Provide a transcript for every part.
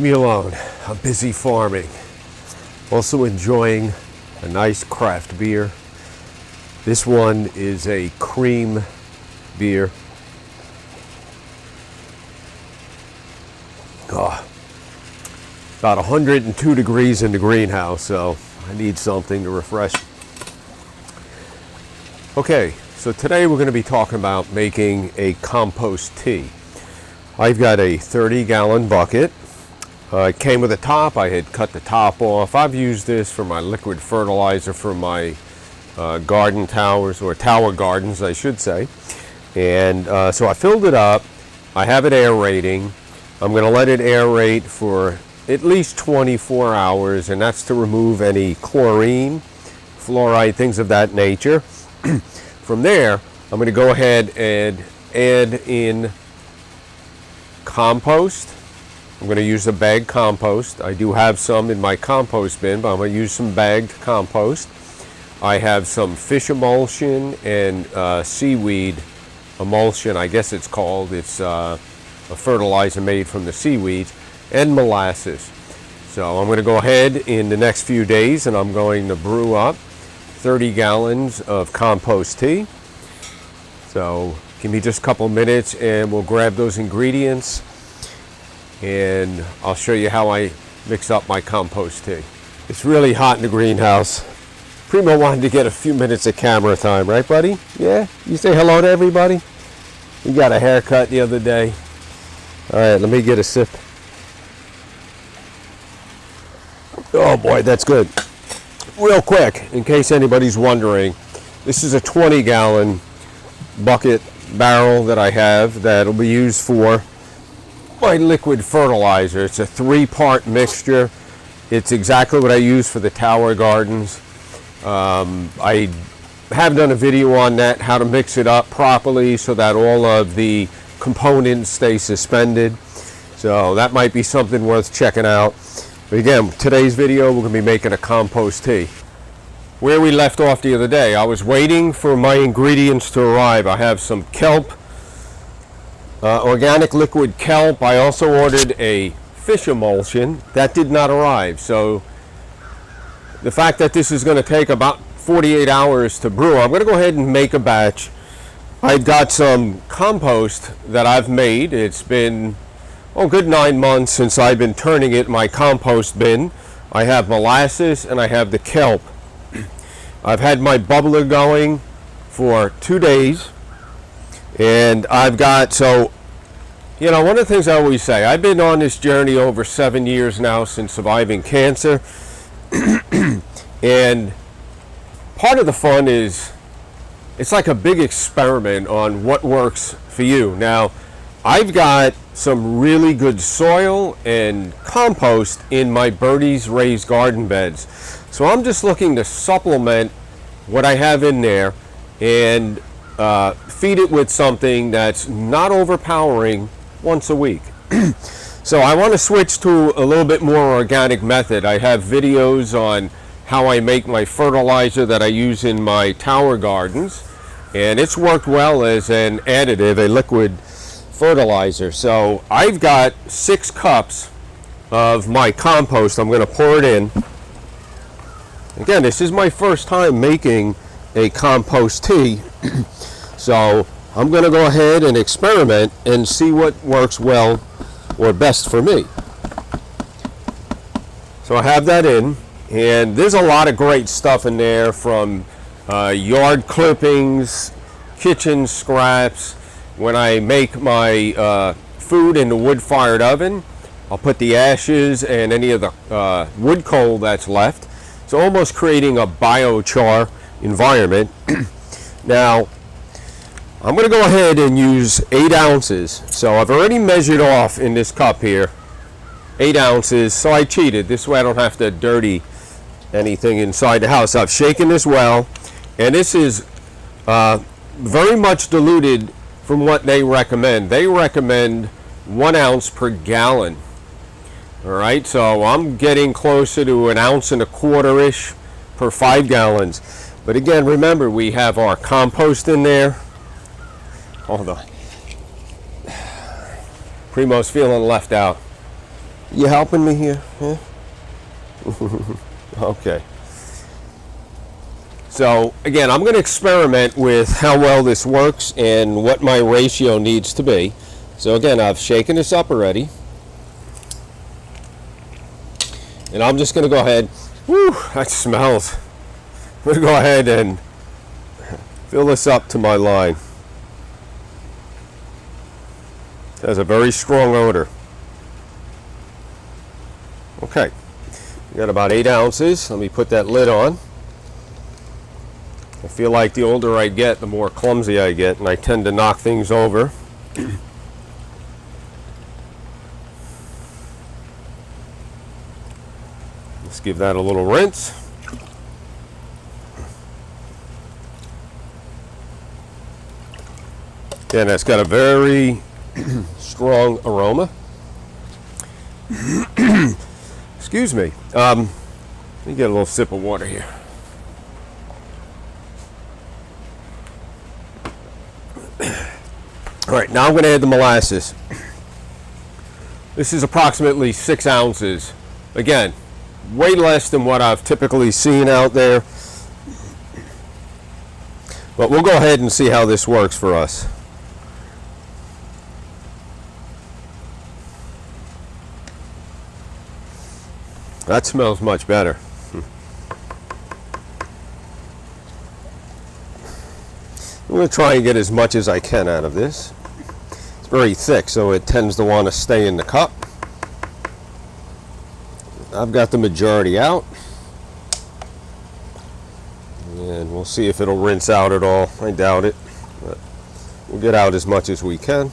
Leave me alone. I'm busy farming. Also enjoying a nice craft beer. This one is a cream beer. Oh, about 102 degrees in the greenhouse, so I need something to refresh. Okay, so today we're going to be talking about making a compost tea. I've got a 30-gallon bucket. It came with a top. I had cut the top off. I've used this for my liquid fertilizer for my garden towers, or tower gardens, I should say. And so I filled it up. I have it aerating. I'm going to let it aerate for at least 24 hours, and that's to remove any chlorine, fluoride, things of that nature. From there, I'm going to go ahead and add in compost. I'm going to use a bagged compost. I do have some in my compost bin, but I'm going to use some bagged compost. I have some fish emulsion and seaweed emulsion, I guess it's called. It's a fertilizer made from the seaweeds, and molasses. So I'm going to go ahead in the next few days and I'm going to brew up 30 gallons of compost tea. So give me just a couple minutes and we'll grab those ingredients and I'll show you how I mix up my compost tea. It's really hot in the greenhouse. Primo wanted to get a few minutes of camera time, right buddy? Yeah? You say hello to everybody? You got a haircut the other day. All right, let me get a sip. Oh boy, that's good. Real quick, in case anybody's wondering, this is a 20-gallon bucket barrel that I have that'll be used for my liquid fertilizer. It's a 3-part mixture. It's exactly what I use for the tower gardens. I have done a video on that, how to mix it up properly so that all of the components stay suspended. So that might be something worth checking out. But again, today's video, we're going to be making a compost tea. Where we left off the other day, I was waiting for my ingredients to arrive. I have some kelp, organic liquid kelp. I also ordered a fish emulsion. That did not arrive. So the fact that this is going to take about 48 hours to brew, I'm going to go ahead and make a batch. I've got some compost that I've made. It's been a good 9 months since I've been turning it in my compost bin. I have molasses and I have the kelp. I've had my bubbler going for 2 days, and I've got, so, you know, one of the things I always say, I've been on this journey over 7 years now since surviving cancer, and part of the fun is, it's like a big experiment on what works for you. Now, I've got some really good soil and compost in my Birdie's raised garden beds. So I'm just looking to supplement what I have in there and feed it with something that's not overpowering once a week. So I want to switch to a little bit more organic method. I have videos on how I make my fertilizer that I use in my tower gardens, and it's worked well as an additive, a liquid fertilizer. So I've got 6 cups of my compost. I'm going to pour it in. Again, this is my first time making a compost tea. So I'm going to go ahead and experiment and see what works well or best for me. So I have that in, and there's a lot of great stuff in there, from yard clippings, kitchen scraps. When I make my food in the wood-fired oven, I'll put the ashes and any of the wood coal that's left. So almost creating a biochar environment. Now, I'm going to go ahead and use 8 ounces. So I've already measured off in this cup here 8 ounces. So I cheated. This way I don't have to dirty anything inside the house. I've shaken this well, and this is very much diluted from what they recommend. They recommend 1 ounce per gallon. All right, so I'm getting closer to 1.25 ounces per 5 gallons. But again, remember, we have our compost in there. Hold on. Primo's feeling left out. You helping me here? Huh? Okay. So again, I'm going to experiment with how well this works and what my ratio needs to be. So again, I've shaken this up already. And I'm just going to go ahead. Whew, that smells. I'm going to go ahead and fill this up to my line. It has a very strong odor. Okay, we got about 8 ounces. Let me put that lid on. I feel like the older I get, the more clumsy I get, and I tend to knock things over. Let's give that a little rinse. Again, that's got a very strong aroma. Excuse me. Let me get a little sip of water here. All right, now I'm going to add the molasses. This is approximately 6 ounces. Again, way less than what I've typically seen out there. But we'll go ahead and see how this works for us. That smells much better. I'm going to try and get as much as I can out of this. It's very thick, so it tends to want to stay in the cup. I've got the majority out. And we'll see if it'll rinse out at all. I doubt it, but we'll get out as much as we can.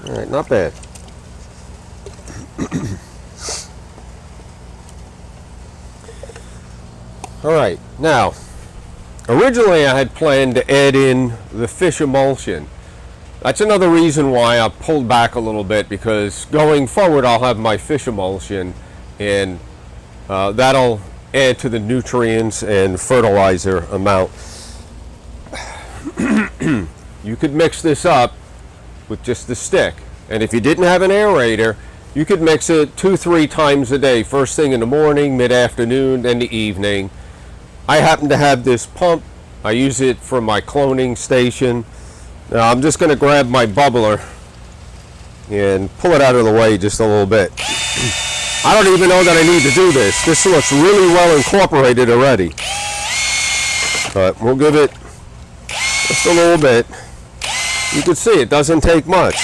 All right, not bad. All right, now, originally I had planned to add in the fish emulsion. That's another reason why I pulled back a little bit, because going forward I'll have my fish emulsion, and that'll add to the nutrients and fertilizer amount. You could mix this up with just the stick, and if you didn't have an aerator, you could mix it 2-3 times a day, first thing in the morning, mid-afternoon, and the evening. I happen to have this pump. I use it for my cloning station. Now I'm just going to grab my bubbler and pull it out of the way just a little bit. I don't even know that I need to do this. This looks really well incorporated already. But we'll give it just a little bit. You can see it doesn't take much.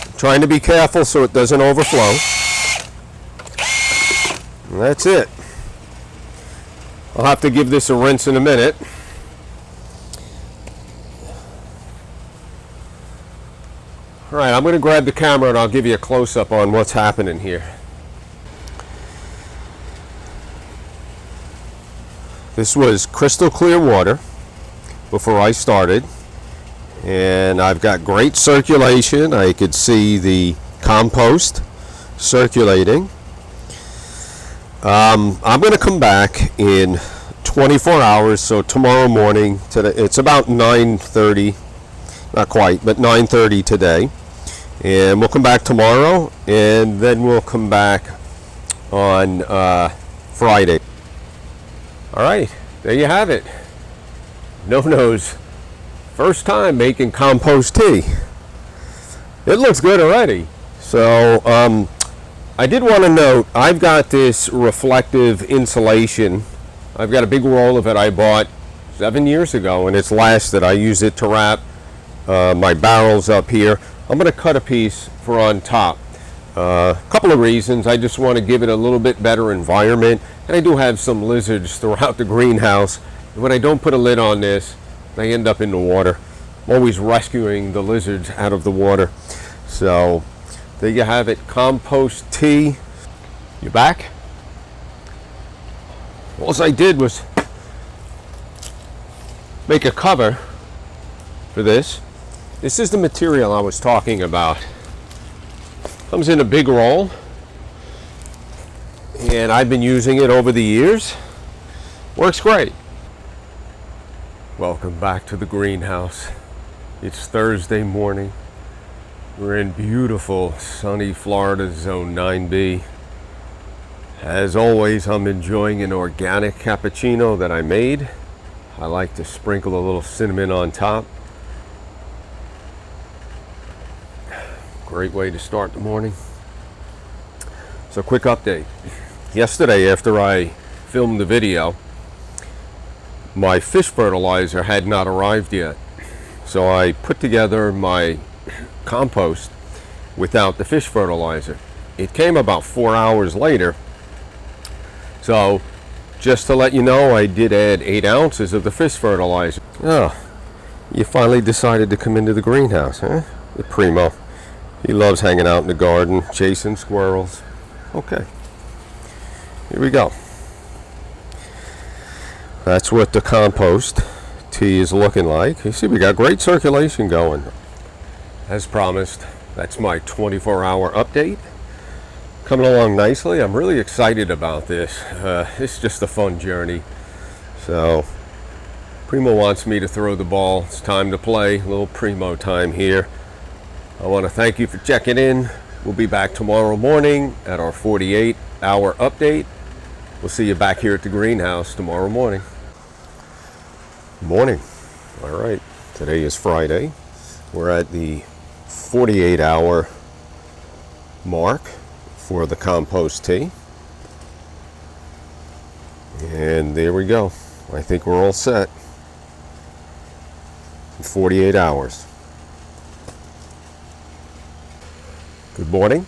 I'm trying to be careful so it doesn't overflow. And that's it. I'll have to give this a rinse in a minute. All right, I'm going to grab the camera and I'll give you a close-up on what's happening here. This was crystal clear water before I started, and I've got great circulation. I could see the compost circulating. I'm going to come back in 24 hours, so tomorrow morning. Today, it's about 9:30, not quite, but 9:30 today. And we'll come back tomorrow, and then we'll come back on Friday. All right, there you have it. No-No's first time making compost tea. It looks good already. So I did want to note, I've got this reflective insulation. I've got a big roll of it I bought 7 years ago, and it's lasted. I use it to wrap my barrels up here. I'm going to cut a piece for on top. A couple of reasons. I just want to give it a little bit better environment, and I do have some lizards throughout the greenhouse. And when I don't put a lid on this, they end up in the water. I'm always rescuing the lizards out of the water. So there you have it, compost tea. You back? All I did was make a cover for this. This is the material I was talking about. Comes in a big roll, and I've been using it over the years. Works great. Welcome back to the greenhouse. It's Thursday morning. We're in beautiful sunny Florida, zone 9B. As always, I'm enjoying an organic cappuccino that I made. I like to sprinkle a little cinnamon on top. Great way to start the morning. So quick update. Yesterday, after I filmed the video, my fish fertilizer had not arrived yet. So I put together my compost without the fish fertilizer. It came about 4 hours later. So just to let you know, I did add 8 ounces of the fish fertilizer. Oh, you finally decided to come into the greenhouse, huh? The primo. He loves hanging out in the garden, chasing squirrels. Okay, here we go. That's what the compost tea is looking like. You see, we got great circulation going. As promised, that's my 24-hour update. Coming along nicely. I'm really excited about this. It's just a fun journey. So, Primo wants me to throw the ball. It's time to play. A little Primo time here. I want to thank you for checking in. We'll be back tomorrow morning at our 48-hour update. We'll see you back here at the greenhouse tomorrow morning. Morning. All right. Today is Friday. We're at the 48-hour mark for the compost tea. And there we go. I think we're all set. 48 hours. Good morning.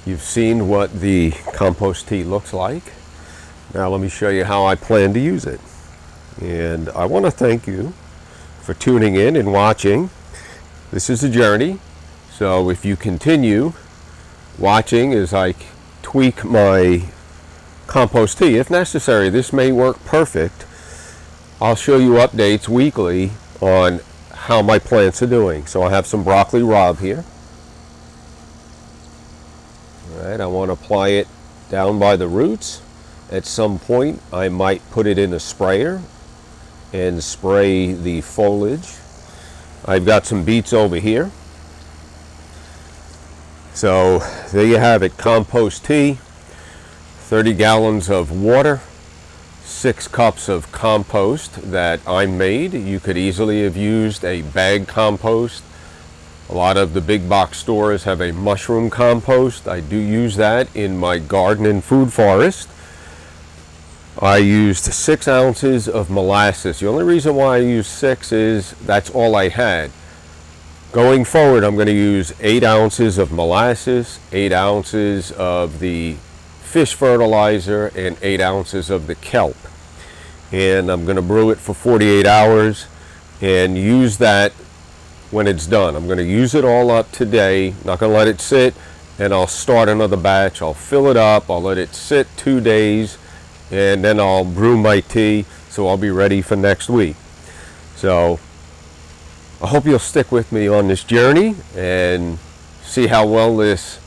You've seen what the compost tea looks like. Now let me show you how I plan to use it. And I want to thank you for tuning in and watching. This is a journey, so if you continue watching as I tweak my compost tea, if necessary, this may work perfect. I'll show you updates weekly on how my plants are doing. So I have some broccoli rabe here. All right, I want to apply it down by the roots. At some point, I might put it in a sprayer and spray the foliage. I've got some beets over here. So there you have it, compost tea, 30 gallons of water, 6 cups of compost that I made. You could easily have used a bag compost. A lot of the big box stores have a mushroom compost. I do use that in my garden and food forest. I used 6 ounces of molasses. The only reason why I used 6 is that's all I had. Going forward, I'm going to use 8 ounces of molasses, 8 ounces of the fish fertilizer, and 8 ounces of the kelp. And I'm going to brew it for 48 hours and use that when it's done. I'm going to use it all up today. Not going to let it sit, and I'll start another batch. I'll fill it up. I'll let it sit 2 days. And then I'll brew my tea, so I'll be ready for next week. So I hope you'll stick with me on this journey and see how well this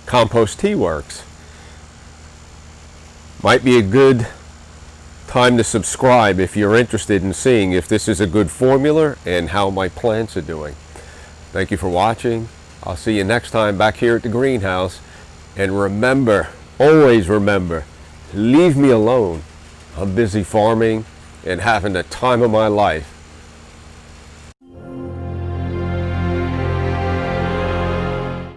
compost tea works. Might be a good time to subscribe if you're interested in seeing if this is a good formula and how my plants are doing. Thank you for watching. I'll see you next time back here at the greenhouse. And remember, always remember, leave me alone. I'm busy farming and having the time of my life.